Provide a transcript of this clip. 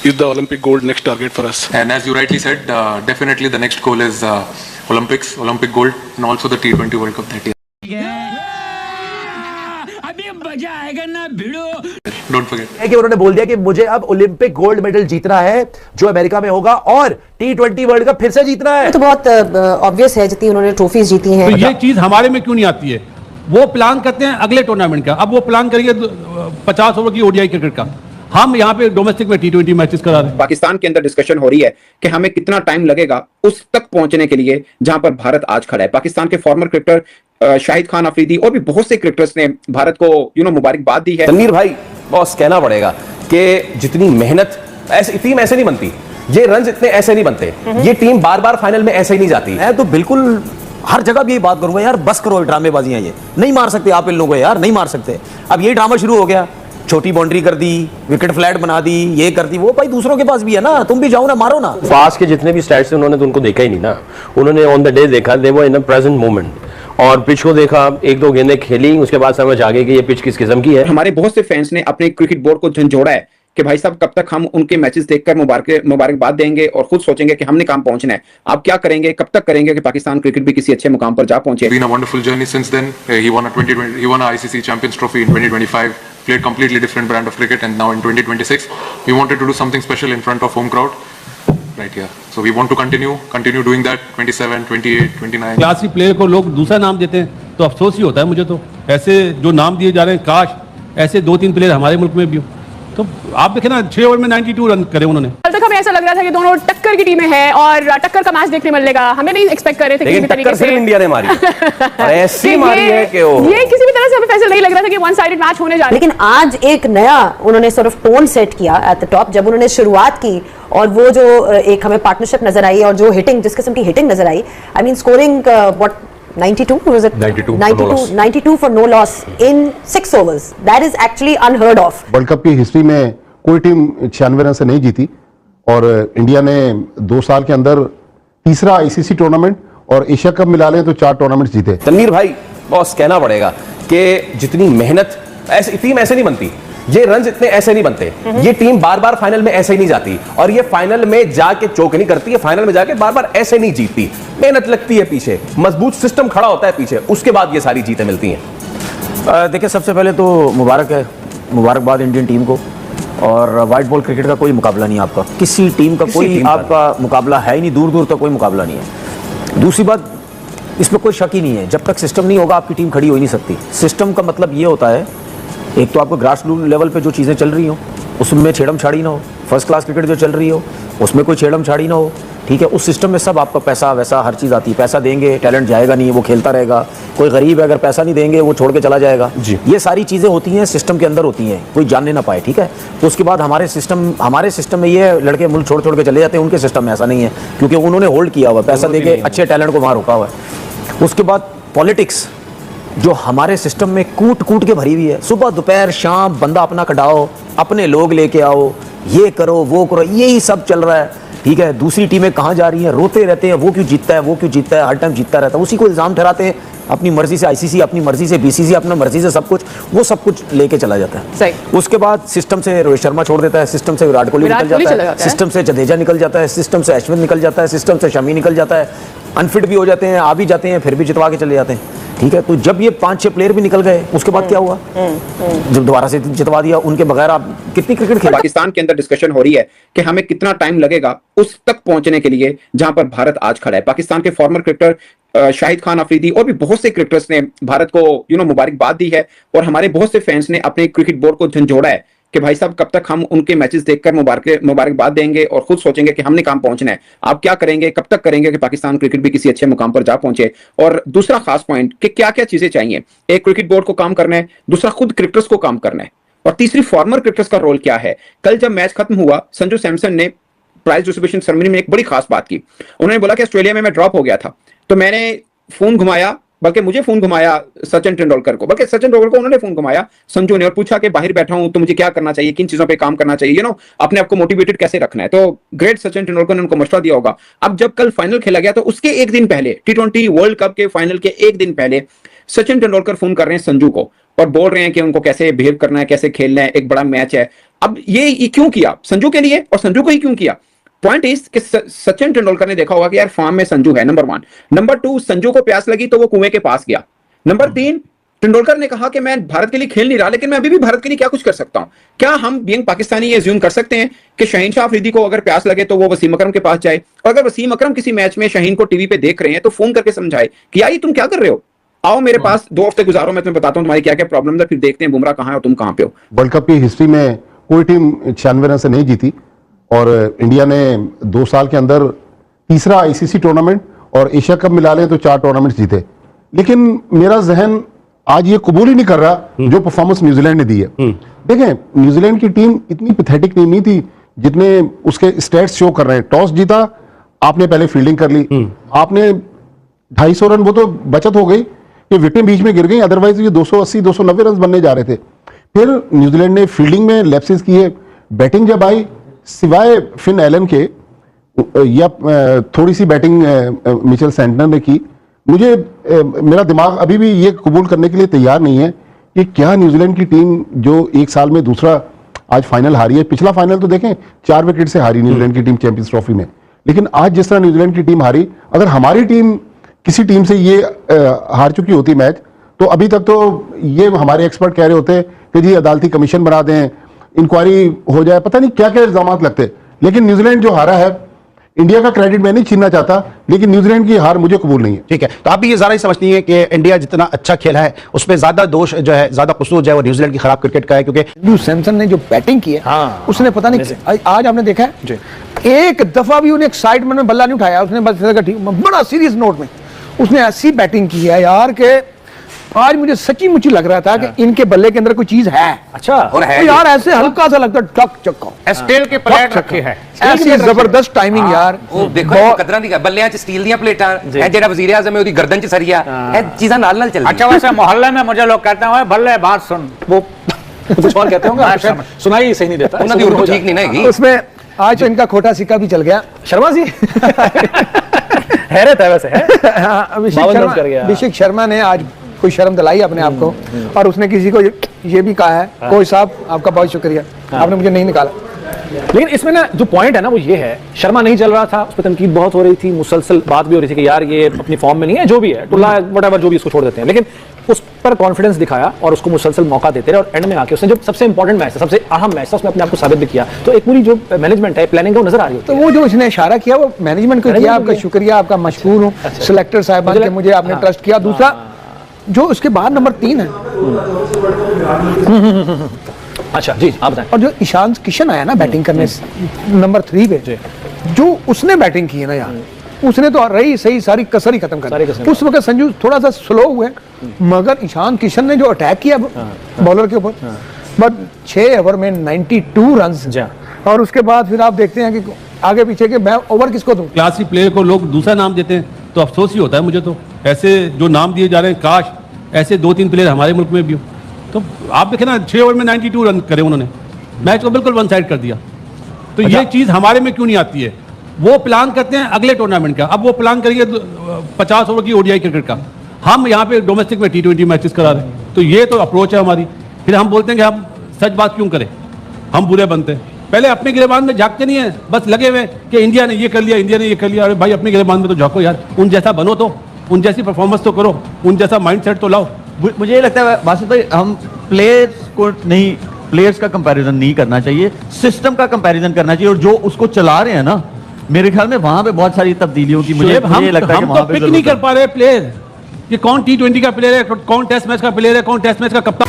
is the Olympic gold next target for us? And as you rightly said, definitely the next goal is Olympics, Olympic gold, and also the T20 World Cup that year. Don't forget. कि उन्होंने बोल दिया कि मुझे अब Olympic gold medal जीतना है जो अमेरिका में होगा और T20 वर्ल्ड कप फिर से जीतना है। तो बहुत ऑब्वियस है जितनी उन्होंने ट्रॉफीज जीती हैं। तो ये चीज हमारे में क्यों नहीं आती है? वो प्लान करते हैं अगले टूर्नामेंट का, अब वो प्लान करेंगे 50 ओवर की ओडीआई क्रिकेट का। हम यहाँ पे डोमेस्टिक में T20 मैचेस करा रहे हैं। पाकिस्तान के अंदर डिस्कशन हो रही है कि हमें कितना टाइम लगेगा उस तक पहुंचने के लिए जहां पर भारत आज खड़ा है। पाकिस्तान के फॉर्मर क्रिकेटर शाहिद खान अफरीदी और भी बहुत से क्रिकेटर्स ने भारत को मुबारकबाद दी है। तनवीर भाई बॉस कहना पड़ेगा कि जितनी मेहनत टीम ऐसे नहीं बनती, ये रन इतने ऐसे नहीं बनते, ये टीम बार बार फाइनल में ऐसे ही नहीं जाती है। तो बिल्कुल हर जगह भी यही बात करूंगा यार, बस करो ड्रामेबाजियां, ये नहीं मार सकते आप इन लोगों को यार, नहीं मार सकते। अब यही ड्रामा शुरू हो गया, छोटी बाउंड्री कर दी, विकेट फ्लैट बना दी, ये कर दी, वो भाई दूसरों के पास भी है ना, तुम भी जाओ ना, मारो ना। पास के जितने भी स्टैट्स थे उन्होंने तो उनको देखा ही नहीं ना, उन्होंने ऑन द डे देखा, दे वो इन अ प्रेजेंट मोमेंट, और पिच को देखा, एक दो गेंदें खेली, उसके बाद समझ आ गई कि ये पिच किस किस्म की है। हमारे बहुत से फैंस ने अपने क्रिकेट बोर्ड को झंझोड़ा है कि भाई साहब कब तक हम उनके मैचेस देखकर मुबारकबाद देंगे और खुद सोचेंगे कि हमने काम पहुंचना है। आप क्या करेंगे, कब तक करेंगे कि पाकिस्तान क्रिकेट भी किसी अच्छे मुकाम पर जा पहुंचे। Been a wonderful journey since then. He won a ICC Champions Trophy in 2025. Played completely different brand of cricket, and now in 2026 we wanted to do something special in front of home crowd right here. So we want to continue doing that. 27, 28, 29. Classy player को लोग दूसरा नाम देते हैं तो अफसोस ही होता है मुझे। तो ऐसे जो नाम दिए जा रहे हैं, काश ऐसे 2-3 प्लेयर हमारे मुल्क में भी हो। तो आप देखें ना, 6 ओवर में 92 रन करे उन्होंने। कल तक हमें ऐसा लग रहा था कि दोनों टक्कर की टीमें हैं और टक्कर का मैच देखने मिलेगा, हमें नहीं एक्सपेक्ट कर रहे थे लेकिन किसी भी तरीके से। इंडिया ने मारी ऐसी मारी है कि ये किसी भी तरह से हमें फैसला नहीं लग रहा था कि वन साइडेड मैच होने जा रहा है। लेकिन आज एक नया उन्होंने सॉर्ट ऑफ टोन सेट किया एट द टॉप, जब उन्होंने शुरुआत की और वो जो एक हमें पार्टनरशिप नजर आई और जो हिटिंग, जिस किस्म की हिटिंग नजर आई, I mean scoring what 92 was it 92 for no loss in 6 overs. That is actually unheard of. World cup की हिस्ट्री में कोई टीम 96 रन से नहीं जीती और इंडिया ने 2 साल के अंदर तीसरा आईसीसी टूर्नामेंट और एशिया कप मिला लें तो 4 टूर्नामेंट जीते। तनवीर भाई बॉस कहना पड़ेगा कि जितनी मेहनत टीम ऐसे नहीं बनती, ये रन इतने ऐसे नहीं बनते, ये टीम बार बार फाइनल में ऐसे ही नहीं जाती, और ये फाइनल में जाके चोक नहीं करती है, फाइनल में जाके बार बार ऐसे नहीं जीतती। मेहनत लगती है पीछे, मजबूत सिस्टम खड़ा होता है पीछे, उसके बाद ये सारी जीतें मिलती हैं। देखिए, सबसे पहले तो मुबारकबाद इंडियन टीम को, और वाइट बॉल क्रिकेट का कोई मुकाबला नहीं आपका, किसी टीम का कोई आपका मुकाबला है ही नहीं, दूर दूर तक कोई मुकाबला नहीं है। दूसरी बात, इसमें कोई शक ही नहीं है, जब तक सिस्टम नहीं होगा आपकी टीम खड़ी हो ही नहीं सकती। सिस्टम का मतलब ये होता है, एक तो आपको ग्रास रूट लेवल पे जो चीज़ें चल रही हो उसमें छेड़म छाड़ी ना हो, फर्स्ट क्लास क्रिकेट जो चल रही हो उसमें कोई छेड़म छाड़ी ना हो, ठीक है। उस सिस्टम में सब आपका पैसा वैसा हर चीज़ आती है, पैसा देंगे टैलेंट जाएगा नहीं, वो खेलता रहेगा। कोई गरीब है, अगर पैसा नहीं देंगे वो छोड़ के चला जाएगा जी। ये सारी चीज़ें होती हैं सिस्टम के अंदर होती हैं, कोई जानने ना पाए, ठीक है। तो उसके बाद हमारे सिस्टम में ये लड़के मुल्क छोड़ के चले जाते हैं, उनके सिस्टम में ऐसा नहीं है क्योंकि उन्होंने होल्ड किया हुआ, पैसा देके अच्छे टैलेंट को वहाँ रोका हुआ है। उसके बाद पॉलिटिक्स जो हमारे सिस्टम में कूट के भरी हुई है, सुबह दोपहर शाम बंदा अपना कटाओ, अपने लोग लेके आओ, ये करो वो करो, यही सब चल रहा है, ठीक है। दूसरी टीमें कहाँ जा रही हैं, रोते रहते हैं, वो क्यों जीतता है, हर टाइम जीतता रहता है, उसी को इल्ज़ाम ठहराते हैं, अपनी मर्जी से आईसीसी, अपनी मर्जी से बीसीसी, अपनी मर्जी से सब कुछ, वो सब कुछ लेके चला जाता है। सही। उसके बाद सिस्टम से रोहित शर्मा छोड़ देता है, सिस्टम से विराट कोहली निकल जाता है, सिस्टम से जडेजा निकल जाता है, सिस्टम से अश्विन निकल जाता है, सिस्टम से शमी निकल जाता है, अनफिट भी हो जाते हैं, आ भी जाते हैं, फिर भी जितवा के चले जाते हैं, ठीक है। तो जब ये 5-6 प्लेयर भी निकल गए, उसके बाद क्या हुआ, जब दोबारा से जितवा दिया, उनके बगैर आप कितनी क्रिकेट खेल। पाकिस्तान के अंदर डिस्कशन हो रही है कि हमें कितना टाइम लगेगा उस तक पहुंचने के लिए जहां पर भारत आज खड़ा है। पाकिस्तान के फॉर्मर क्रिकेटर शाहिद खान अफरीदी और भी बहुत से क्रिकेटर्स ने भारत को मुबारकबाद दी है, और हमारे बहुत से फैंस ने अपने क्रिकेट बोर्ड को झंझोड़ा है कि भाई साहब कब तक हम उनके मैचेस देखकर मुबारकबाद देंगे और खुद सोचेंगे कि हमने काम पहुंचना है। आप क्या करेंगे, कब तक करेंगे कि पाकिस्तान क्रिकेट भी किसी अच्छे मुकाम पर जा पहुंचे। और दूसरा खास पॉइंट कि क्या क्या चीजें चाहिए, एक क्रिकेट बोर्ड को काम करना है, दूसरा खुद क्रिकेटर्स को काम करना है, और तीसरी फॉर्मर क्रिकेटर्स का रोल क्या है। कल जब मैच खत्म हुआ, संजू सैमसन ने प्राइज डिस्ट्रीब्यूशन सेरेमनी में एक बड़ी खास बात की। उन्होंने बोला कि ऑस्ट्रेलिया में मैं ड्रॉप हो गया था तो मैंने फोन घुमाया, बल्कि मुझे फोन घुमाया सचिन तेंदुलकर को, बल्कि सचिन तेंदुलकर को उन्होंने फोन घुमाया संजू ने, और पूछा कि बाहर बैठा हूं तो मुझे क्या करना चाहिए, किन चीजों पे काम करना चाहिए, अपने आप को मोटिवेटेड कैसे रखना है। तो ग्रेट सचिन तेंदुलकर ने उनको मशवरा दिया होगा। अब जब कल फाइनल खेला गया तो उसके एक दिन पहले, T20 वर्ल्ड कप के फाइनल के एक दिन पहले सचिन तेंदुलकर फोन कर रहे हैं संजू को और बोल रहे हैं कि उनको कैसे बिहेव करना है, कैसे खेलना है, एक बड़ा मैच है। अब ये क्यों किया? संजू के लिए, और संजू को ही क्यों किया? पॉइंट इज कि सचिन तेंदुलकर ने देखा होगा कि यार फॉर्म में संजू है, नंबर 1। नंबर 2, संजू को प्यास लगी तो वो कुएं के पास गया। नंबर 3, तेंदुलकर ने कहा कि मैं भारत के लिए खेल नहीं रहा, लेकिन मैं अभी भी भारत के लिए क्या कुछ कर सकता हूं। क्या हम बीइंग पाकिस्तानी ये अज्यूम कर सकते हैं कि शाहीन शाह अफरीदी को अगर प्यास लगे तो वो वसीम अकरम के पास जाए, और अगर वसीम अकरम किसी मैच में शाहीन को टीवी पे देख रहे हैं तो फोन करके समझाए कि यार ये तुम क्या कर रहे हो, आओ मेरे पास 2 हफ्ते गुजारो, मैं तुम्हें बताता हूं तुम्हारी क्या क्या प्रॉब्लम है, फिर देखते हैं बुमराह कहां है और तुम कहां पे हो। वर्ल्ड कप की हिस्ट्री में कोई टीम 96 रन से नहीं जीती, और इंडिया ने 2 साल के अंदर तीसरा आईसीसी टूर्नामेंट और एशिया कप मिला लें तो 4 टूर्नामेंट जीते। लेकिन मेरा जहन आज ये कबूल ही नहीं कर रहा जो परफॉर्मेंस न्यूजीलैंड ने दी है। देखें, न्यूजीलैंड की टीम इतनी पैथेटिक टीम नहीं थी जितने उसके स्टैट्स शो कर रहे हैं। टॉस जीता, आपने पहले फील्डिंग कर ली, आपने 250 रन, वो तो बचत हो गई कि विकेटें बीच में गिर गई, अदरवाइज ये 280-290 रन बनने जा रहे थे। फिर न्यूजीलैंड ने फील्डिंग में लैप्सेस किए, बैटिंग जब आई सिवाय फिन एलन के या थोड़ी सी बैटिंग मिचेल सैंटनर ने की, मुझे मेरा दिमाग अभी भी ये कबूल करने के लिए तैयार नहीं है कि क्या न्यूजीलैंड की टीम जो 1 साल में दूसरा आज फाइनल हारी है, पिछला फाइनल तो देखें 4 विकेट से हारी न्यूजीलैंड की टीम चैंपियंस ट्रॉफी में, लेकिन आज जिस तरह न्यूजीलैंड की टीम हारी, अगर हमारी टीम किसी टीम से ये हार चुकी होती मैच, तो अभी तक तो ये हमारे एक्सपर्ट कह रहे होते कि जी अदालती कमीशन बना दें, इंक्वायरी हो जाए, पता नहीं क्या क्या इल्जाम लगते। लेकिन न्यूजीलैंड जो हारा है, इंडिया का क्रेडिट मैं नहीं छीनना चाहता, लेकिन न्यूजीलैंड की हार मुझे कबूल नहीं है। ठीक है, तो आप भी ये ज़रा ही समझती हैं कि इंडिया जितना अच्छा खेला है उस पर ज्यादा दोष जो है, ज्यादा कसूर जो है वो न्यूजीलैंड की खराब क्रिकेट का है, क्योंकि सैमसन ने जो बैटिंग की है, उसने पता नहीं, आज आपने देखा है एक दफा भी उन्हें एक्साइटमेंट में बल्ला नहीं उठाया उसने, बस बड़ा सीरियस नोट में उसने ऐसी बैटिंग की है यार कि आज मुझे सच्ची मुच्ची लग रहा था कि इनके बल्ले के अंदर कोई चीज है। अच्छा, और है यार ऐसे हल्का सा लगता टक चक्का, स्टील के प्लेट रखे हैं, ऐसी जबरदस्त टाइमिंग यार। ਉਹ ਦੇਖੋ ਕਦਰਾਂ ਦੀ ਬੱਲਿਆਂ 'ਚ ਸਟੀਲ ਦੀਆਂ ਪਲੇਟਾਂ, ਇਹ ਜਿਹੜਾ ਵਜ਼ੀਰ ਆਜ਼ਮ ਹੈ ਉਹਦੀ ਗਰਦਨ 'ਚ ਸਰੀਆ, ਇਹ ਚੀਜ਼ਾਂ ਨਾਲ ਨਾਲ ਚੱਲਦੀਆਂ। अच्छा, वैसे मोहल्ले में मुझे लोग कहते हैं बल्ले बात सुन, वो कुछ और कहते होंगे, सुनाई सही नहीं देता, ਉਹਨਾਂ ਦੀ ਉਰਦੂ ਠੀਕ ਨਹੀਂ ਨਾ ਹੈਗੀ। उसमें आज तो इनका खोटा सिक्का भी चल गया। शर्मा जी हैरत है वैसे है। अभिषेक शर्मा ने आज कोई शर्म दिलाई अपने आप को, और उसने किसी को ये भी कहा है कोई साहब आपका बहुत शुक्रिया, आपने मुझे नहीं निकाला। लेकिन इसमें ना जो पॉइंट है ना वो ये है, शर्मा नहीं चल रहा था, उस पर तनकीद बहुत हो रही थी, मुसलसल बात भी हो रही थी कि यार ये अपनी फॉर्म में नहीं है, जो भी है टुल्ला व्हाटएवर जो भी इसको छोड़ देते हैं, लेकिन उस पर कॉन्फिडेंस दिखाया और उसको मुसलसल मौका देते रहे, और एंड में आके उसने जो सबसे इंपॉर्टेंट मैच है, सबसे अहम मैच था, उसमें अपने आप को साबित भी किया। तो एक पूरी जो मैनेजमेंट है, प्लानिंग है, वो नजर आ रही है। तो वो जो उसने इशारा किया वो मैनेजमेंट को किया, आपका शुक्रिया, आपका मशकूर हूँ सिलेक्टर साहब के, मुझे आपने ट्रस्ट किया। दूसरा जो उसके बाद नंबर 3 है, अच्छा जी आप बताएं, और जो ईशान किशन आया ना बैटिंग करने नंबर 3 पे, जो उसने बैटिंग की है ना यार, उसने तो रही सही सारी कसर ही खत्म कर दी। उस वक्त संजू थोड़ा सा स्लो हुए, मगर ईशान किशन ने जो अटैक किया बॉलर के ऊपर, बट 6 ओवर में 92 रन, और उसके बाद फिर आप देखते हैं कि आगे पीछे के मैं ओवर किसको दूं। क्लासी प्लेयर को लोग दूसरा नाम देते हैं तो अफसोस ही होता है मुझे। तो ऐसे जो नाम दिए जा रहे हैं, काश ऐसे 2-3 प्लेयर हमारे मुल्क में भी हो। तो आप देखें ना, 6 ओवर में 92 रन करे उन्होंने, मैच को बिल्कुल वन साइड कर दिया। तो ये चीज़ हमारे में क्यों नहीं आती है? वो प्लान करते हैं अगले टूर्नामेंट का, अब वो प्लान करेंगे 50 ओवर की ओडीआई क्रिकेट का, हम यहाँ पे डोमेस्टिक में T20 मैचेस करा रहे हैं। तो ये तो अप्रोच है हमारी। फिर हम बोलते हैं कि हम सच बात क्यों करें, हम बुरे बनते हैं। पहले अपने गिरेबान में झांकते नहीं है, बस लगे हुए कि इंडिया ने ये कर लिया, इंडिया ने ये कर लिया। अरे भाई अपने गिरेबान में तो झांको यार, उन जैसा बनो, तो उन जैसी परफॉर्मेंस तो करो, उन जैसा माइंडसेट तो लाओ। मुझे ये लगता है बासित भाई, हम प्लेयर्स को नहीं, प्लेयर्स का कंपैरिजन नहीं करना चाहिए, सिस्टम का कंपैरिजन करना चाहिए, और जो उसको चला रहे हैं ना, मेरे ख्याल में वहां पे बहुत सारी तब्दीलियों की मुझे लगता है कि वहां पे पिक नहीं कर पा रहे प्लेयर। ये कौन T20 का प्लेयर है, कौन टेस्ट मैच का प्लेयर है, कौन टेस्ट मैच का कप्तान